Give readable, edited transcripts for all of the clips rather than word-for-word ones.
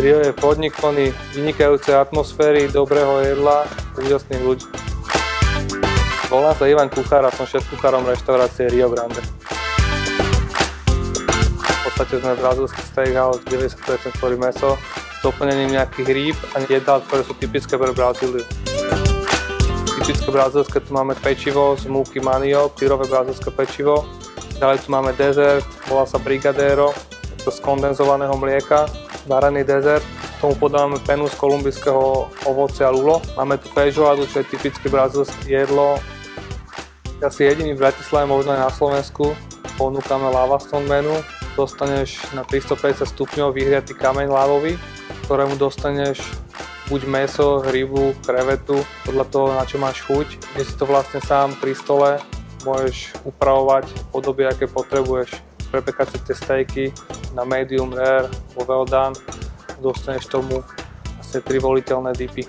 Rio je podnik plný vynikajúcej atmosféry, dobrého jedla, úžasných ľudí. Volám sa Ivan Kuchár a som šéf-kuchárom reštaurácie Rio Grande. V podstate sme brazílsky steakhouse, 90% tvorí mäso, s doplnením nejakých rýb a jedál, ktoré sú typické pre Brazíliu. Typické brazílske tu máme pečivo z múky maniok, syrové brazílske pečivo. Ďalej tu máme dezert, volá sa brigadeiro, z kondenzovaného mlieka, varený dezert. K tomu podávame penu z kolumbijského ovocia lulo. Máme tu feijoadu, čo je typické brazílske jedlo. Asi jediný v Bratislave, možno aj na Slovensku, ponúkame lava stone menu. Dostaneš na 350 stupňov vyhriatý kameň lávový, ktorému dostaneš buď mäso, rybu, krevetu, podľa toho, na čo máš chuť. Kde si to vlastne sám pri stole môžeš upravovať v podobe, aké potrebuješ. Prepekať si tie stejky na medium rare, vo well done, dostaneš tomu asi 3 voliteľné dipy.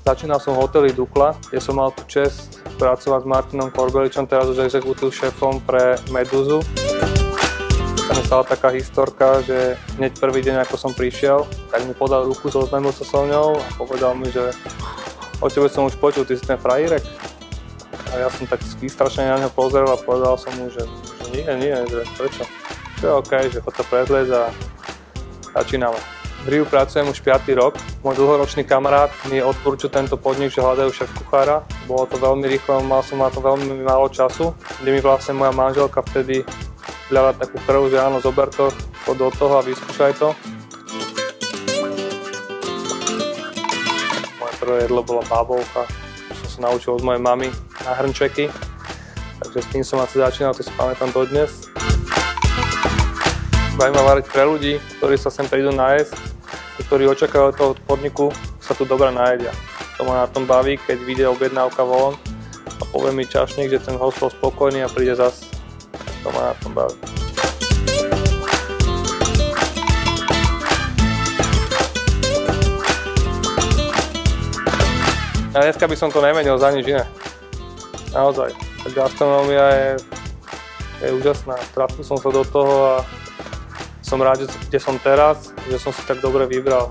Začínal som v hoteli Dukla, kde som mal tú česť pracovať s Martinom Korbeličom, teraz už executive šéfom pre Medúzu. Sa mi stala taká historka, že hneď prvý deň, ako som prišiel, tak mi podal ruku, zoznámil sa so mňou a povedal mi, že o tebe som už počul, ty si ten frajírek. A ja som tak vystrašene na ňo pozrel a povedal som mu, že nie, že prečo? Že je OK, že chod to prezliecť a začíname. V Riu pracujem už 5. rok. Môj dlhoročný kamarát mi odporúčil tento podnik, že hľadajú šéf-kuchára. Bolo to veľmi rýchlo, mal som na to veľmi málo času, kde mi vlastne moja manželka vtedy dala takú krv, že áno, zober to, poď do toho a vyskúšaj to. Moje prvé jedlo bola bábovka, som sa naučil od mojej mamy na hrnčeky, takže s tým som asi začínal, to si pamätám dodnes. Baví ma variť pre ľudí, ktorí sa sem prídu nájsť, ktorí očakávajú od toho podniku, sa tu dobre najedia. To ma na tom baví, keď vyjde objednávka von a povie mi čašník, že ten host bol spokojný a príde zas. To ma na tom baví. A dneska by som to nemenil za nič iné. Naozaj. Gastronómia je úžasná. Trafil som sa do toho a som rád, kde som teraz, že som si tak dobre vybral.